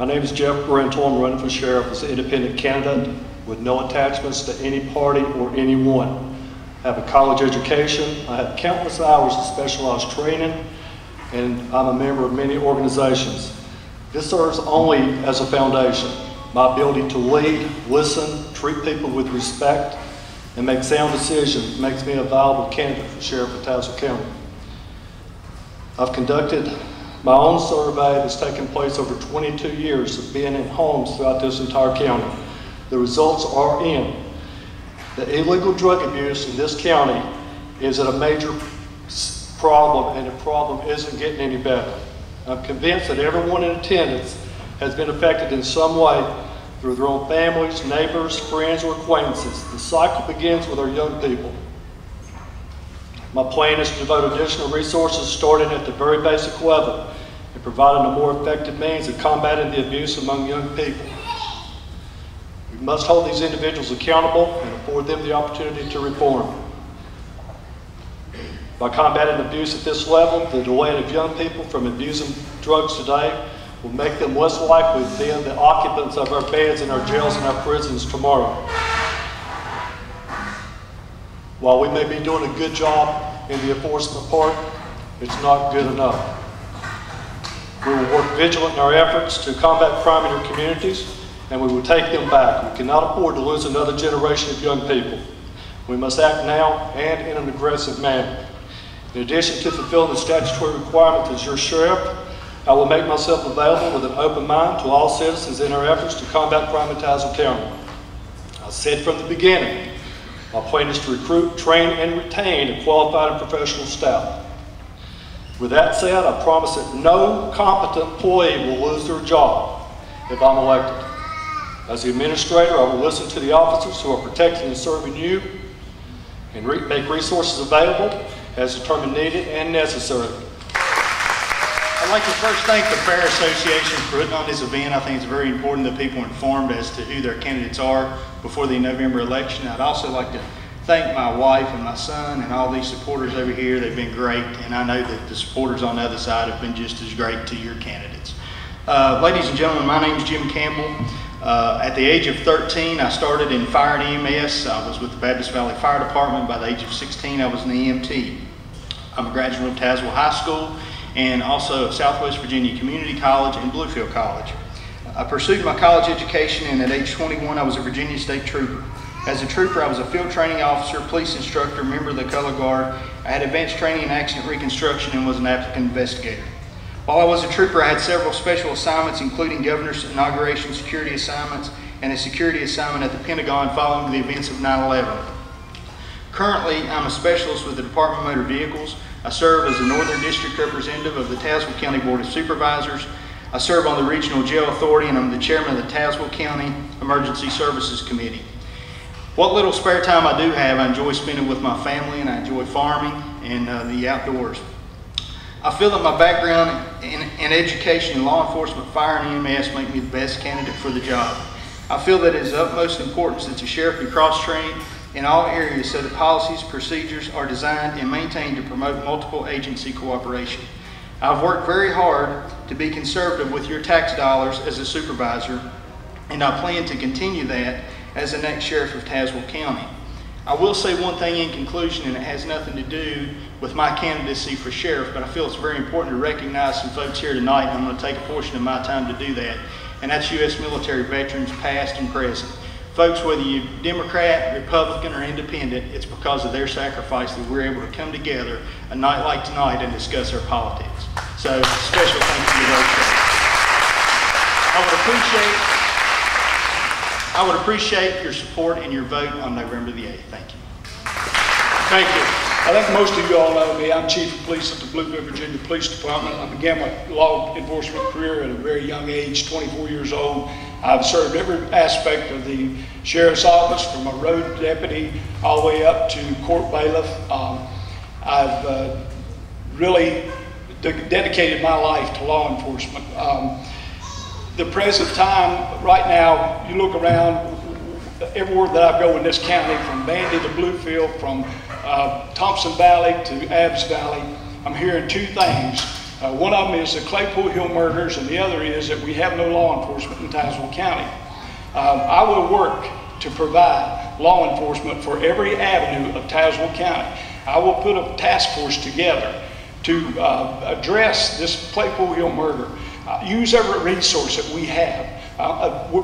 My name is Jeff Parental. I'm running for sheriff as an independent candidate with no attachments to any party or anyone. I have a college education. I have countless hours of specialized training, and I'm a member of many organizations. This serves only as a foundation. My ability to lead, listen, treat people with respect, and make sound decisions makes me a valuable candidate for sheriff of Tazewell County. I've conducted my own survey that's taken place over 22 years of being in homes throughout this entire county. The results are in. The illegal drug abuse in this county is a major problem, and the problem isn't getting any better. I'm convinced that everyone in attendance has been affected in some way through their own families, neighbors, friends, or acquaintances. The cycle begins with our young people. My plan is to devote additional resources starting at the very basic level and providing a more effective means of combating the abuse among young people. We must hold these individuals accountable and afford them the opportunity to reform. By combating abuse at this level, the delaying of young people from abusing drugs today will make them less likely to be the occupants of our beds in our jails and our prisons tomorrow. While we may be doing a good job in the enforcement part, it's not good enough. We will work vigilant in our efforts to combat crime in our communities, and we will take them back. We cannot afford to lose another generation of young people. We must act now and in an aggressive manner. In addition to fulfilling the statutory requirements as your sheriff, I will make myself available with an open mind to all citizens in our efforts to combat crime in Tazewell County. I said from the beginning, my plan is to recruit, train, and retain a qualified and professional staff. With that said, I promise that no competent employee will lose their job if I'm elected. As the administrator, I will listen to the officers who are protecting and serving you and make resources available as determined needed and necessary. I'd like to first thank the Fair Association for putting on this event. I think it's very important that people are informed as to who their candidates are before the November election. I'd also like to thank my wife and my son and all these supporters over here. They've been great, and I know that the supporters on the other side have been just as great to your candidates. Ladies and gentlemen, my name is Jim Campbell. At the age of 13, I started in fire and EMS. I was with the Baptist Valley Fire Department. By the age of 16, I was an EMT. I'm a graduate of Tazewell High School and also of Southwest Virginia Community College and Bluefield College. I pursued my college education, and at age 21, I was a Virginia State Trooper. As a trooper, I was a field training officer, police instructor, member of the Color Guard. I had advanced training in accident reconstruction and was an applicant investigator. While I was a trooper, I had several special assignments, including governor's inauguration security assignments and a security assignment at the Pentagon following the events of 9/11. Currently, I'm a specialist with the Department of Motor Vehicles. I serve as the Northern District Representative of the Tazewell County Board of Supervisors. I serve on the Regional Jail Authority, and I'm the chairman of the Tazewell County Emergency Services Committee. What little spare time I do have, I enjoy spending with my family, and I enjoy farming and the outdoors. I feel that my background in education in law enforcement, fire, and EMS make me the best candidate for the job. I feel that it is of utmost importance that the sheriff be cross-trained in all areas so that policies, procedures are designed and maintained to promote multiple agency cooperation. I've worked very hard to be conservative with your tax dollars as a supervisor, and I plan to continue that as the next sheriff of Tazewell County. I will say one thing in conclusion, and it has nothing to do with my candidacy for sheriff, but I feel it's very important to recognize some folks here tonight, and I'm going to take a portion of my time to do that, and that's U.S. military veterans, past and present. Folks, whether you're Democrat, Republican, or Independent, it's because of their sacrifice that we're able to come together a night like tonight and discuss our politics. So, special thank you to those folks. I would appreciate your support and your vote on November the 8th. Thank you. Thank you. I think most of you all know me. I'm Chief of Police at the Bluefield, Virginia Police Department. I began my law enforcement career at a very young age, 24 years old. I've served every aspect of the sheriff's office, from a road deputy all the way up to court bailiff. I've really dedicated my life to law enforcement. The present time, right now, you look around, everywhere that I go in this county, from Bandy to Bluefield, from Thompson Valley to Abbs Valley, I'm hearing two things. One of them is the Claypool Hill murders, and the other is that we have no law enforcement in Tazewell County. I will work to provide law enforcement for every avenue of Tazewell County. I will put a task force together to address this Claypool Hill murder. Use every resource that we have.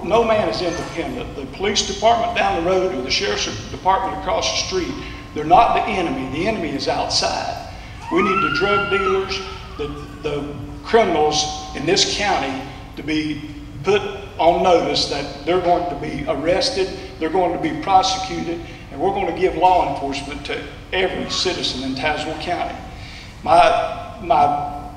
No man is independent. The police department down the road or the sheriff's department across the street, they're not the enemy. The enemy is outside. We need the drug dealers, the criminals in this county to be put on notice that they're going to be arrested, they're going to be prosecuted, and we're going to give law enforcement to every citizen in Tazewell County. My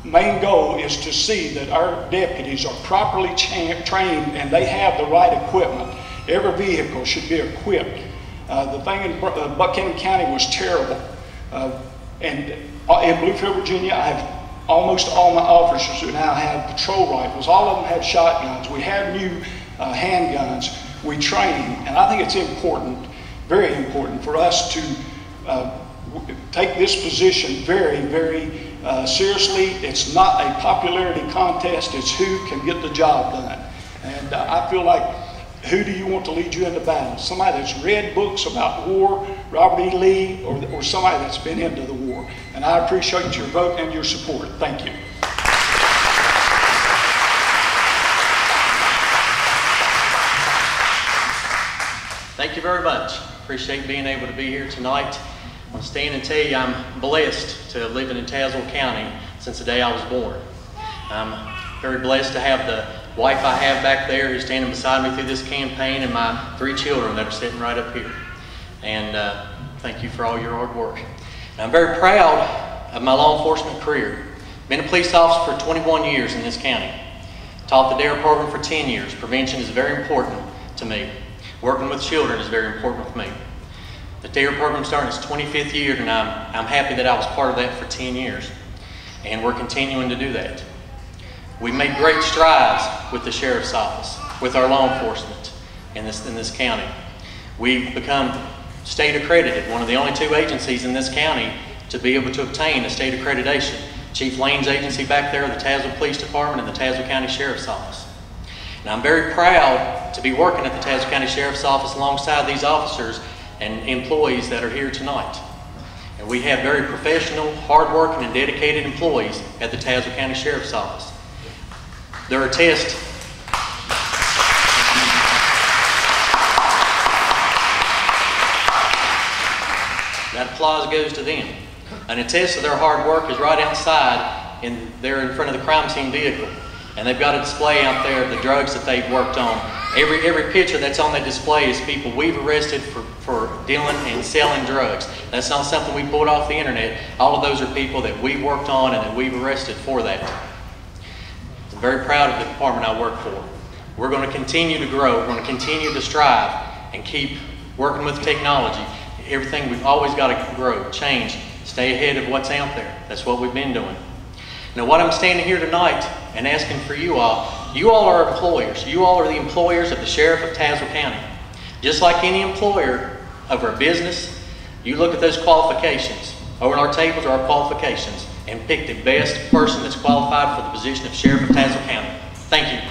main goal is to see that our deputies are properly trained and they have the right equipment. Every vehicle should be equipped. The thing in Buchanan County was terrible. And in Bluefield, Virginia, I have almost all my officers who now have patrol rifles. All of them have shotguns. We have new handguns. We train, and I think it's important, very important, for us to take this position very, very seriously. It's not a popularity contest. It's who can get the job done. And I feel like, who do you want to lead you into battle? Somebody that's read books about war, Robert E. Lee, or somebody that's been into the war. And I appreciate your vote and your support. Thank you. Thank you very much. Appreciate being able to be here tonight. I'll stand and tell you I'm blessed to live in Tazewell County since the day I was born. I'm very blessed to have the wife I have back there who's standing beside me through this campaign, and my 3 children that are sitting right up here. And thank you for all your hard work. And I'm very proud of my law enforcement career. Been a police officer for 21 years in this county. Taught the DARE program for 10 years. Prevention is very important to me. Working with children is very important with me. The DARE program starting its 25th year, and I'm happy that I was part of that for 10 years. And we're continuing to do that. We made great strides with the sheriff's office, with our law enforcement in this county. We've become state accredited, one of the only 2 agencies in this county to be able to obtain a state accreditation. Chief Lane's agency back there, the Tazewell Police Department, and the Tazewell County Sheriff's Office. And I'm very proud to be working at the Tazewell County Sheriff's Office alongside these officers and employees that are here tonight. And we have very professional, hardworking, and dedicated employees at the Tazewell County Sheriff's Office. They're a test. That applause goes to them. And a test of their hard work is right outside, and they're in front of the crime scene vehicle. And they've got a display out there of the drugs that they've worked on. Every picture that's on that display is people we've arrested for dealing and selling drugs. That's not something we pulled off the internet. All of those are people that we've worked on and that we've arrested for that. I'm very proud of the department I work for. We're going to continue to grow. We're going to continue to strive and keep working with technology. Everything, we've always got to grow, change, stay ahead of what's out there. That's what we've been doing. Now, what I'm standing here tonight and asking for you all are employers. You all are the employers of the Sheriff of Tazewell County. Just like any employer of our business, you look at those qualifications. Over on our tables are our qualifications, and pick the best person that's qualified for the position of Sheriff of Tazewell County. Thank you.